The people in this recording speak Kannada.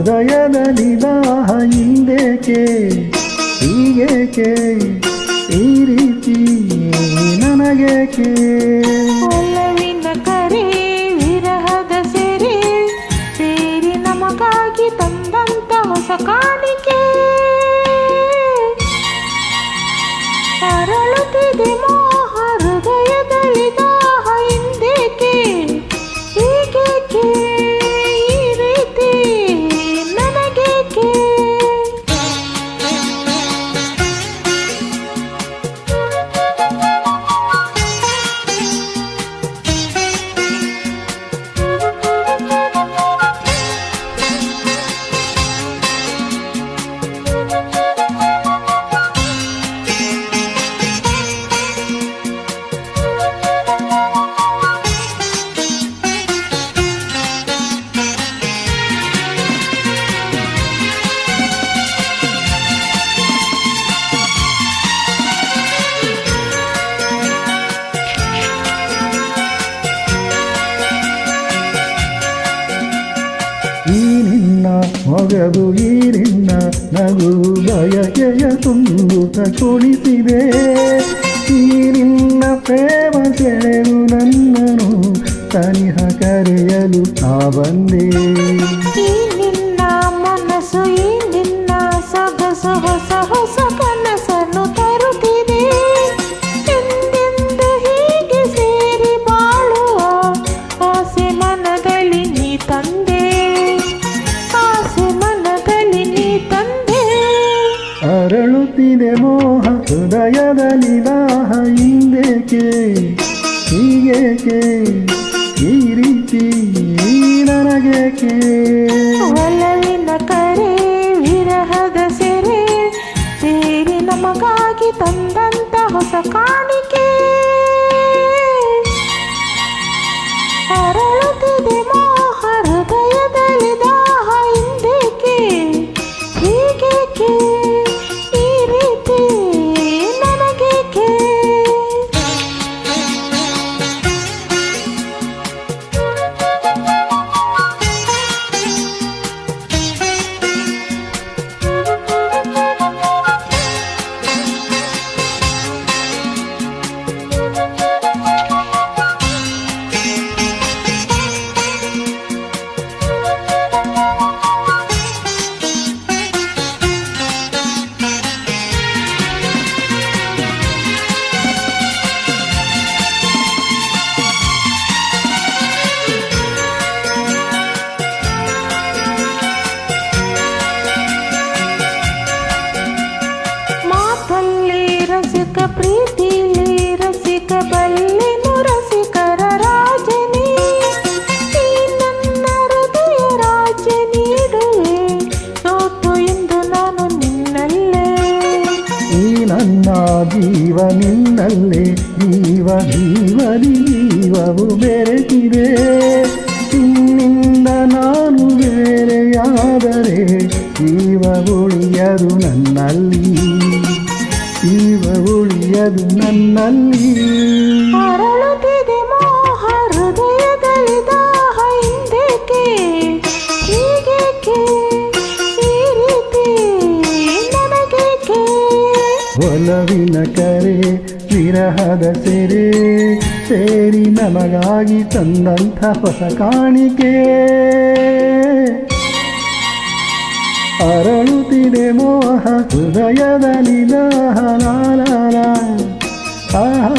ಹೃದಯದಲ್ಲಿ ದಾಹ ಹಿಂದೇಕೆ ಹೀಗೇಕೆ ಈ ರೀತಿ ನನಗೇಕೆ ಒಲವಿನ ಕರೆ ವಿರಹದ ಸೆರೆ ಸೇರಿ ನಮಗಾಗಿ ತಂದಂತ ಹೊಸ ಕಾಣಿಕೆ ಅರಳುತ್ತಿದೆ ಮೋಹ ಹೃದಯದಲ್ಲಿ ದಾಹ ಹಿಂದೇಕೆ ಹೀಗೇಕೆ ಈ ರೀತಿ ನನಗೇಕೆ ಈ ನಿನ್ನ ಮೊಗವು ಈ ನಿನ್ನ ನಗು ಬಯಕೆಯ ತುಂಬುತ್ತ ಕುಳಿತಿದೆ ಈ ನಿನ್ನ ಪ್ರೇಮ ಸೆಳೆದು ನನ್ನನು ತನಿಹ ಕರೆಯಲು ನಾ ಬಂದೆ ಈ ನಿನ್ನ ಮನಸ್ಸು ಈ ನಿನ್ನ ಸೊಗಸು ಹೊಸ ಹೊಸ ಕನಸನ್ನು ತರುತ್ತಿದೆ ಎಂದೆಂದು ಹೀಗೆ ಸೇರಿ ಬಾಳುವ ಆಸೆ ಮನದಲ್ಲಿ ನೀ ತಂದೆ ಆಸೆ ಮನದಲ್ಲಿ ನೀ ತಂದೆ ಅರಳುತ್ತಿದೆ ಮೋಹ ಹೃದಯದಲ್ಲಿ ದಾಹ ಹಿಂದೇಕೆ ಹೀಗೇಕೆ ಈ ರೀತಿ ನನಗೇಕೆ ಒಲವಿನ ಕರೆ ವಿರಹದ ಸೆರೆ ಸೇರಿ ನಮಗಾಗಿ ತಂದಂತ ಹೊಸ ಕಾಣಿಕೆ ಅರಳುತ್ತಿದೆ ಮೋಹ ಹೃದಯದಲ್ಲಿ ದಾಹ ಹಿಂದೇಕೆ ಹೀಗೇಕೆ ಈ ರೀತಿ ನನಗೇಕೆ ಮಾತಲ್ಲಿ ರಸಿಕ ಪ್ರೀತಿಲಿ ರಸಿಕ ಬಲ್ಲೆನು ರಸಿಕರ ರಾಜನೇ ಈ ನನ್ನ ಹೃದಯ ರಾಜ್ಯ ನೀಡುವೆ ಸೋತು ಇಂದು ನಾನು ನಿನ್ನಲ್ಲೇ ಈ ನನ್ನ ಜೀವ ನಿನ್ನಲ್ಲೇ ಜೀವ ಜೀವನಿ ಜೀವವು ಬೆರೆತಿದೆ ನಿನ್ನಿಂದ ನಾನು ಬೇರೆಯಾದರೆ ಜೀವ ಉಳಿಯದು ನನ್ನಲ್ಲಿ ಜೀವ ಉಳಿಯದು ನನ್ನಲ್ಲಿ ಅರಳುತ್ತಿದೆ ಮೋಹ ಹೃದಯದಲ್ಲಿ ದಾಹ ಹಿಂದೇಕೆ ಹೀಗೇಕೆ ಈ ರೀತಿ ನನಗೇಕೆ ಒಲವಿನ ಕರೆ ವಿರಹದ ಸೆರೆ ಸೇರಿ ನಮಗಾಗಿ ತಂದಂಥ ಹೊಸ ಕಾಣಿಕೆ ಅರಳುತ್ತಿದೆ ಮೋಹ ಹೃದಯದಲ್ಲಿ ದಾಹ ಲಾಲ ಆಹಾ